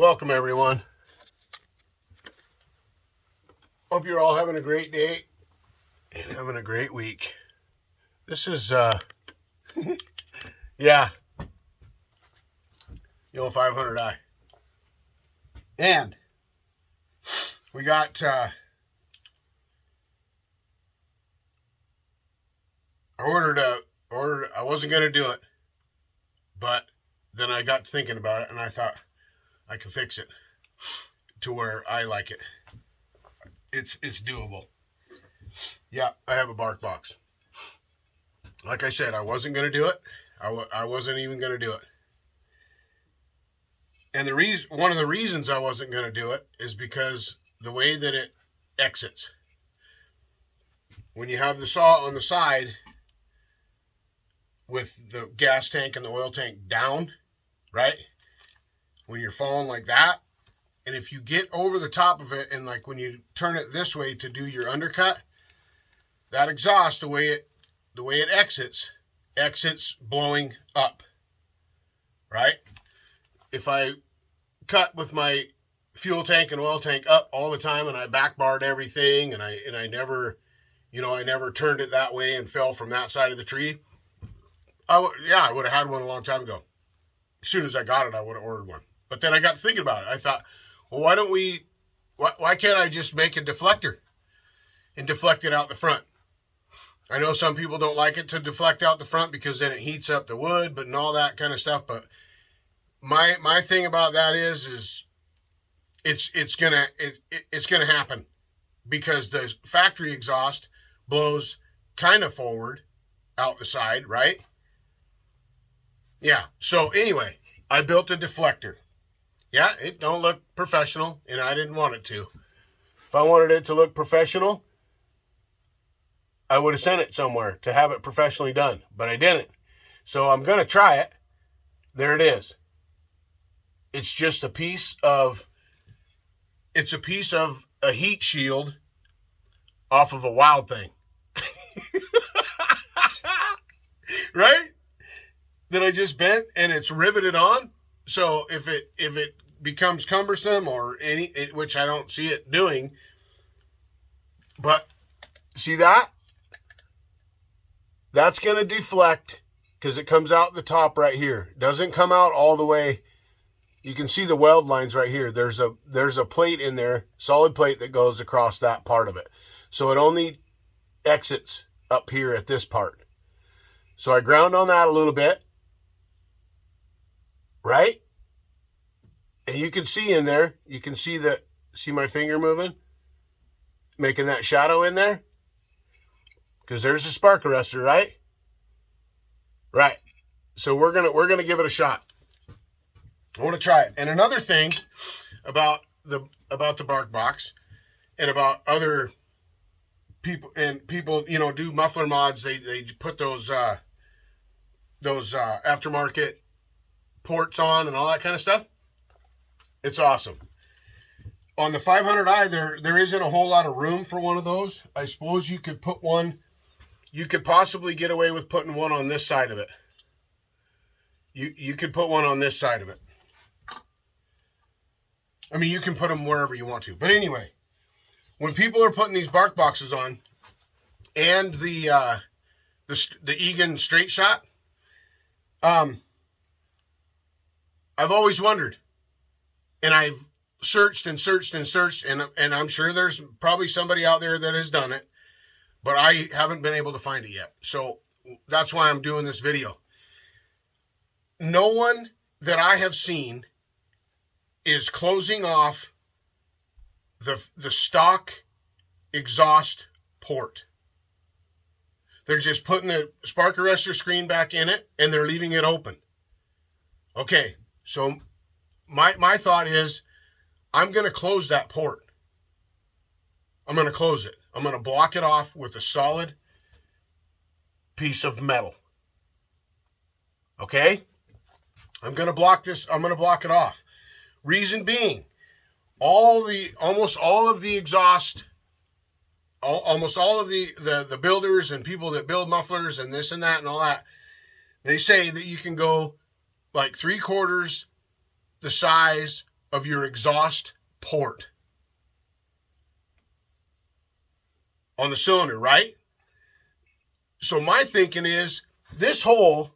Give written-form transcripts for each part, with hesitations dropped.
Welcome everyone. Hope you're all having a great day and having a great week. This is yeah, the old 500i. And we got I wasn't gonna do it, but then I got thinking about it and I thought I can fix it to where I like it. It's doable. Yeah, I have a bark box. Like I said, I wasn't going to do it. I wasn't even going to do it. And one of the reasons I wasn't going to do it is because the way that it exits. When you have the saw on the side with the gas tank and the oil tank down, right? When you're falling like that, and if you get over the top of it and like when you turn it this way to do your undercut, that exhaust, the way it exits blowing up, right? If I cut with my fuel tank and oil tank up all the time and I back barred everything and I never, I never turned it that way and fell from that side of the tree, I would have had one a long time ago. As soon as I got it, I would have ordered one. But then I got thinking about it. I thought, well, why can't I just make a deflector and deflect it out the front? I know some people don't like it to deflect out the front because then it heats up the wood, but and all that kind of stuff. But my thing about that is it's gonna happen because the factory exhaust blows kind of forward out the side, right? Yeah. So anyway, I built a deflector. Yeah, it don't look professional, and I didn't want it to. If I wanted it to look professional, I would have sent it somewhere to have it professionally done, but I didn't. So I'm going to try it. There it is. It's just a piece of a heat shield off of a Wild Thing. Right? That I just bent and it's riveted on. So if it becomes cumbersome or which I don't see it doing, but see that? That's going to deflect because it comes out the top right here. It doesn't come out all the way. You can see the weld lines right here. There's a plate in there, solid plate that goes across that part of it. So it only exits up here at this part. So I ground on that a little bit. Right? And you can see in there, you can see my finger moving, making that shadow in there. Because there's a spark arrestor, right? Right. So we're gonna give it a shot. I want to try it. And another thing about the bark box and about other people do muffler mods, they put those aftermarket ports on and all that kind of stuff. It's awesome. On the 500i, there isn't a whole lot of room for one of those. I suppose you could put one. You could possibly get away with putting one on this side of it. You could put one on this side of it. I mean, you can put them wherever you want to. But anyway, when people are putting these bark boxes on, and the Egan straight shot, I've always wondered, and I've searched and searched and searched, and I'm sure there's probably somebody out there that has done it, but I haven't been able to find it yet. So that's why I'm doing this video. No one that I have seen is closing off the stock exhaust port. They're just putting the spark arrestor screen back in it, and they're leaving it open. Okay, so my thought is, I'm going to close that port. I'm going to close it. I'm going to block it off with a solid piece of metal. Okay? I'm going to block this. I'm going to block it off. Reason being, almost all of the exhaust, almost all of the builders and people that build mufflers and this and that and all that, they say that you can go like 3/4 the size of your exhaust port on the cylinder, right? So my thinking is this hole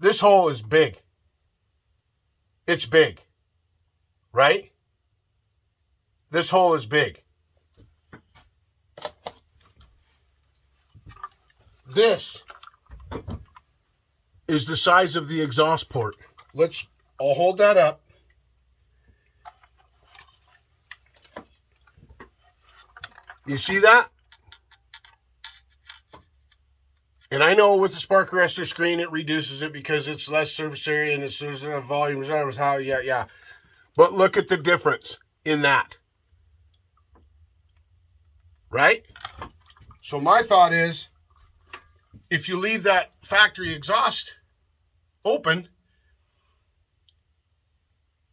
is big. It's big, right? This hole is big. This is the size of the exhaust port. I'll hold that up. You see that? And I know with the spark arrestor screen, it reduces it because it's less surface area and there's a volume. Yeah. But look at the difference in that. Right? So my thought is, if you leave that factory exhaust open,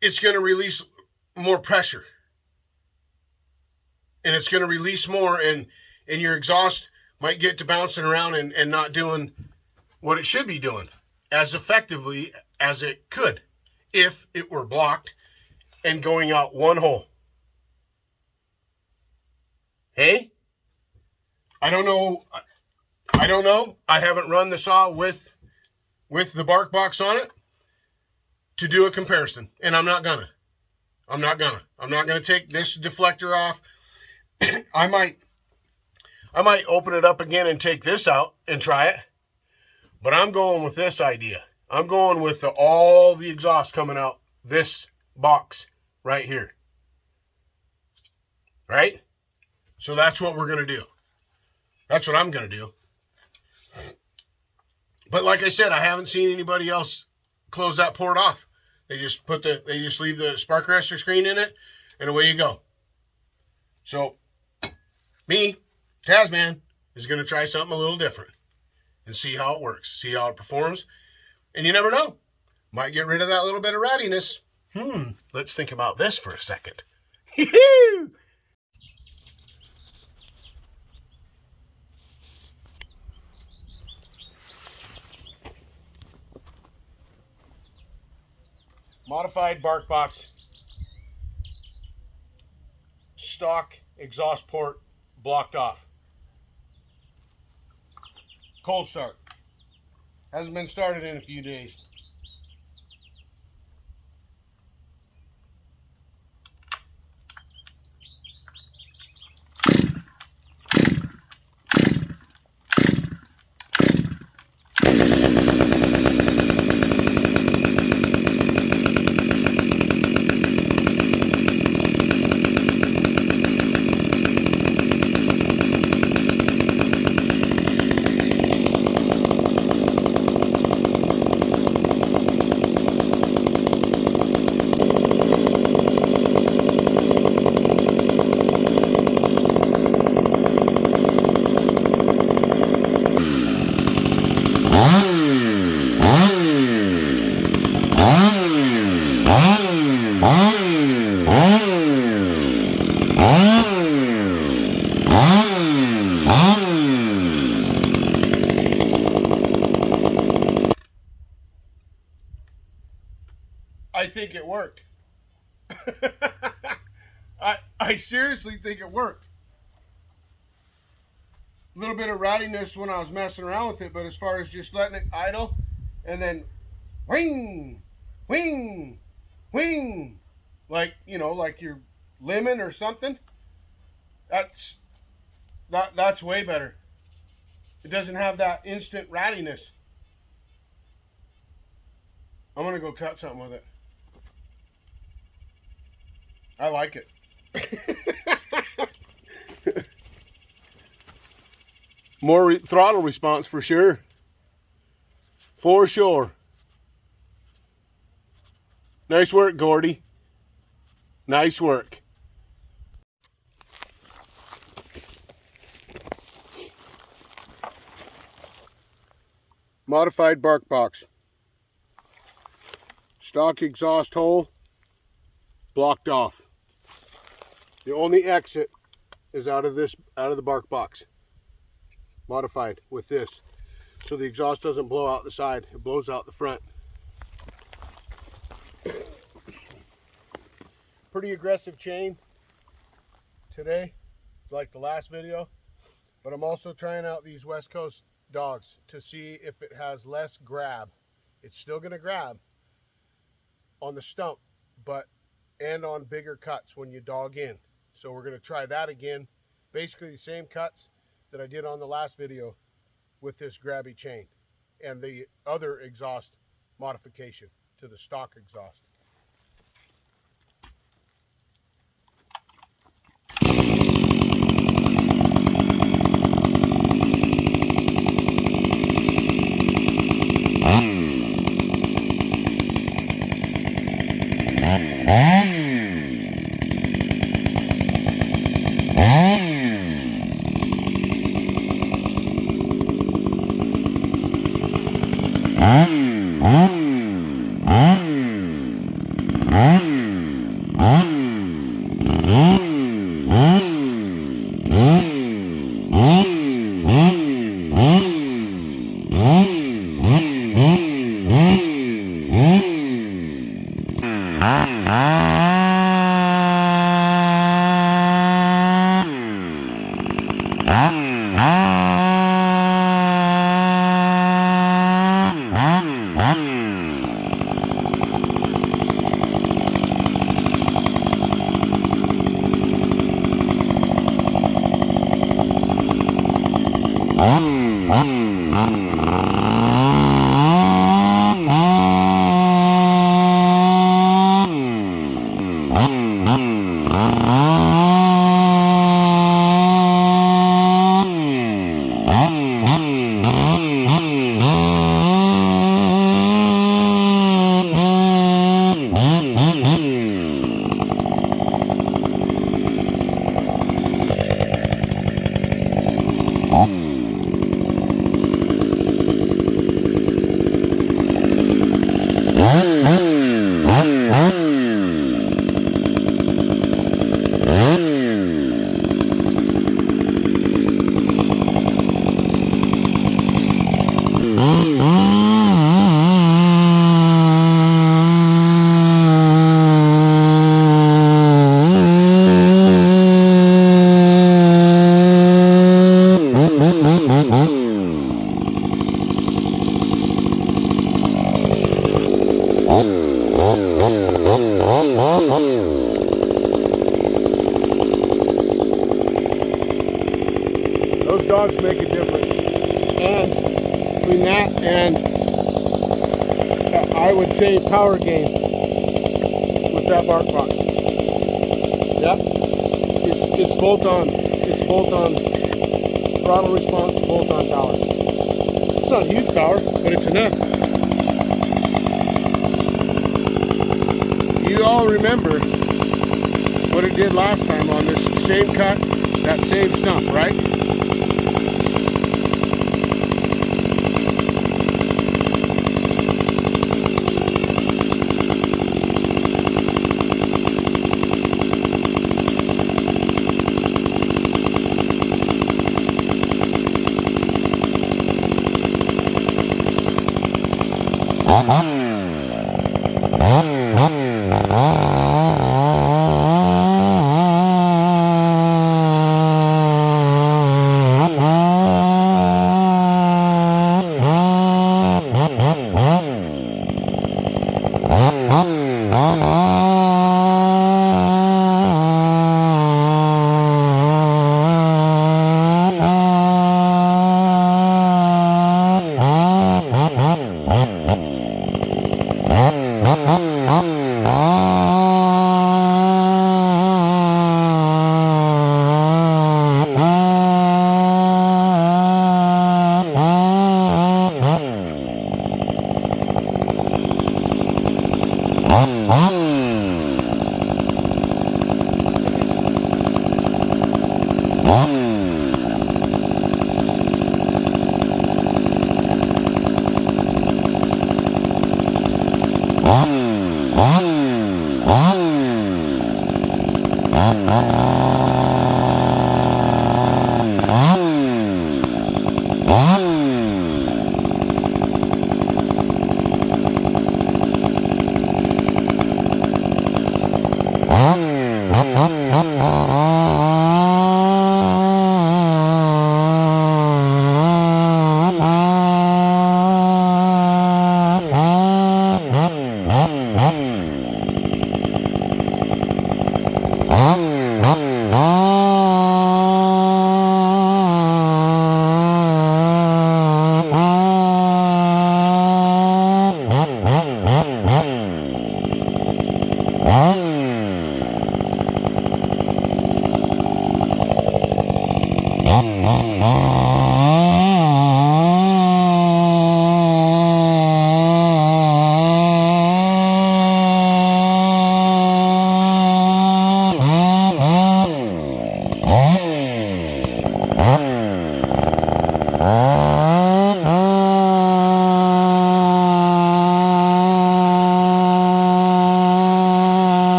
it's going to release more pressure. And it's going to release more, and your exhaust might get to bouncing around and not doing what it should be doing as effectively as it could if it were blocked and going out one hole. Hey? I don't know. I haven't run the saw with the bark box on it to do a comparison, and I'm not gonna take this deflector off. I might open it up again and take this out and try it, but I'm going with this idea. I'm going with all the exhaust coming out this box right here. Right? So that's what we're gonna do. That's what I'm gonna do. But like I said, I haven't seen anybody else close that port off. They just leave the spark arrestor screen in it, and away you go. So me, TazMan, is going to try something a little different and see how it works, see how it performs. And you never know. Might get rid of that little bit of rattiness. Let's think about this for a second. Modified bark box, stock exhaust port blocked off. Cold start. Hasn't been started in a few days. I think it worked. I seriously think it worked. A little bit of rowdiness when I was messing around with it, but as far as just letting it idle and then wing, wing, wing, like, you know, like you're lemon or something, that's way better. It doesn't have that instant rattiness. I'm gonna go cut something with it. I like it. More throttle response for sure. For sure. Nice work, Gordy. Nice work. Modified bark box. Stock exhaust hole blocked off. The only exit is out of the bark box. Modified with this, so the exhaust doesn't blow out the side, it blows out the front. Pretty aggressive chain today, like the last video. But I'm also trying out these West Coast Dawgs to see if it has less grab. It's still going to grab on the stump, and on bigger cuts when you dog in. So we're going to try that again. Basically the same cuts that I did on the last video with this grabby chain and the other exhaust modification to the stock exhaust. Those Dawgs make a difference, and between that and I would say power gain with that bark box. Yep, it's bolt on throttle response, bolt on power. It's not huge power, but it's enough. You all remember what it did last time on this same cut, that same stump, right? Huh?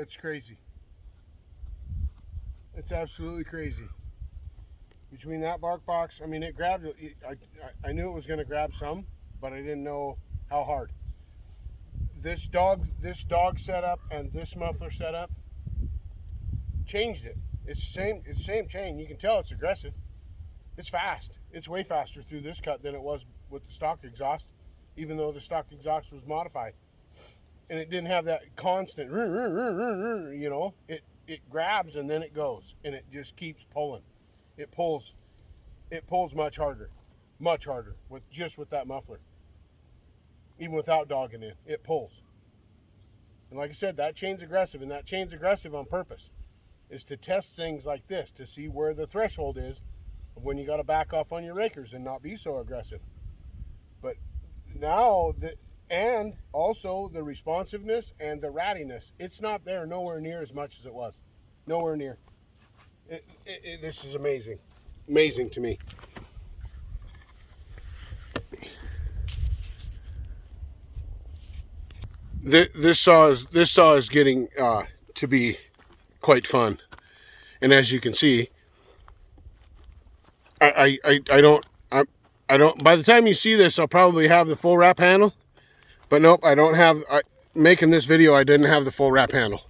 It's crazy. It's absolutely crazy. Between that bark box, I mean, it grabbed. I knew it was going to grab some, but I didn't know how hard. This dog setup and this muffler setup changed it. It's the same chain. You can tell it's aggressive. It's fast. It's way faster through this cut than it was with the stock exhaust, even though the stock exhaust was modified. And it didn't have that constant, you know, it grabs and then it goes and it just keeps pulling. It pulls much harder with that muffler. Even without dogging in, it pulls. And like I said, that chain's aggressive, and that chain's aggressive on purpose, is to test things like this, to see where the threshold is of when you got to back off on your rakers and not be so aggressive. But now and also the responsiveness and the rattiness, it's not there nowhere near as much as it was. Nowhere near. This is amazing. Amazing to me. This saw is getting to be quite fun. And as you can see, I don't, by the time you see this, I'll probably have the full wrap handle. But nope, I don't have, making this video, I didn't have the full wrap handle.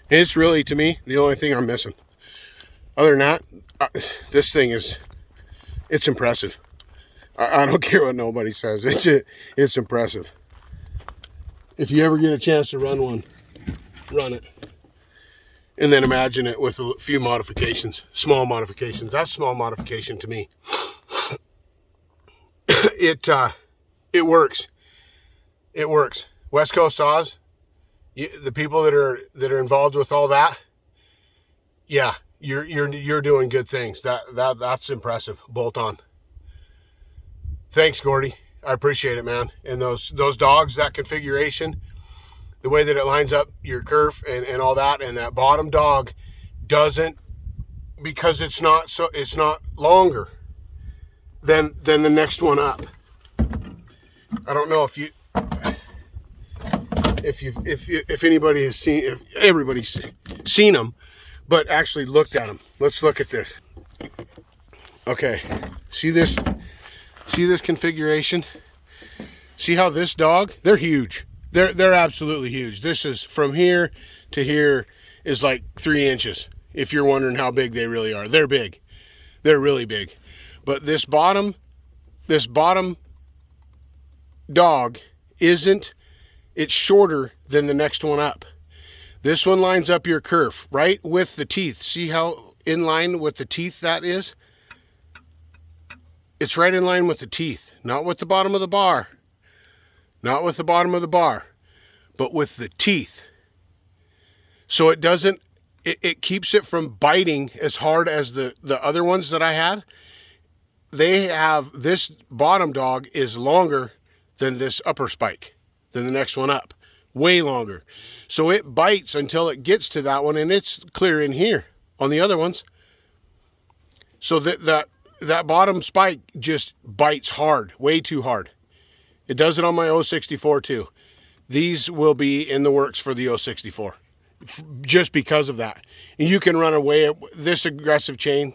It's really, to me, the only thing I'm missing. Other than that, this thing is, it's impressive. I don't care what nobody says. It's impressive. If you ever get a chance to run one, run it. And then imagine it with a few modifications, small modifications. That's small modification to me. It works. It works. West Coast saws, the people that are involved with all that, yeah, you're doing good things. That's impressive. Bolt on. Thanks, Gordy. I appreciate it, man. And those Dawgs, that configuration, the way that it lines up your curve and all that, and that bottom dog doesn't, because it's not longer than the next one up. I don't know if anybody has seen, if everybody's seen them, but actually looked at them. Let's look at this. Okay, see this See this configuration? See how this dog, they're huge. They're absolutely huge. This is from here to here is like 3 inches. If you're wondering how big they really are, they're big. They're really big. But this bottom dog isn't, it's shorter than the next one up. This one lines up your kerf right with the teeth. See how in line with the teeth that is? It's right in line with the teeth, not with the bottom of the bar. Not with the bottom of the bar, but with the teeth. So it doesn't, it keeps it from biting as hard as the other ones that I had. They have, this bottom dog is longer than this upper spike, than the next one up. Way longer. So it bites until it gets to that one, and it's clear in here on the other ones. So that bottom spike just bites hard, way too hard. It does it on my 064 too. These will be in the works for the 064 just because of that. And you can run away this aggressive chain.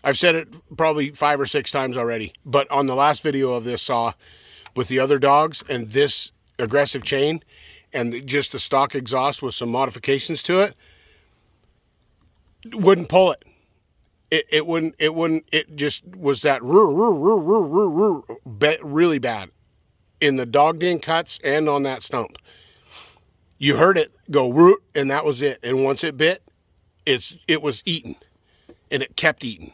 I've said it probably 5 or 6 times already, but on the last video of this saw with the other dogs and this aggressive chain and just the stock exhaust with some modifications to it, wouldn't pull it. It just was that really bad in the dog den cuts and on that stump. You heard it go and that was it. And once it bit, it was eaten, and it kept eating.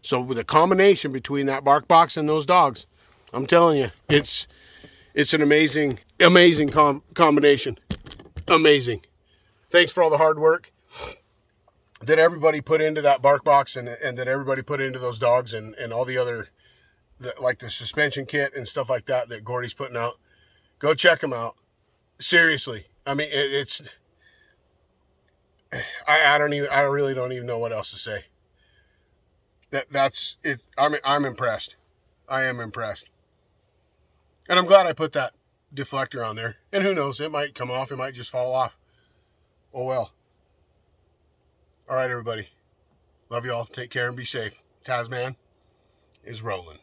So with the combination between that bark box and those dogs, I'm telling you, it's an amazing combination. Amazing. Thanks for all the hard work that everybody put into that bark box and that everybody put into those dogs and all the other, like the suspension kit and stuff like that Gordy's putting out. Go check them out. Seriously. I mean, I really don't even know what else to say. That's it. I'm impressed. I am impressed. And I'm glad I put that deflector on there. And who knows, it might come off, it might just fall off. Oh well. All right, everybody. Love you all. Take care and be safe. TazMan is rolling.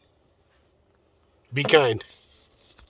Be kind.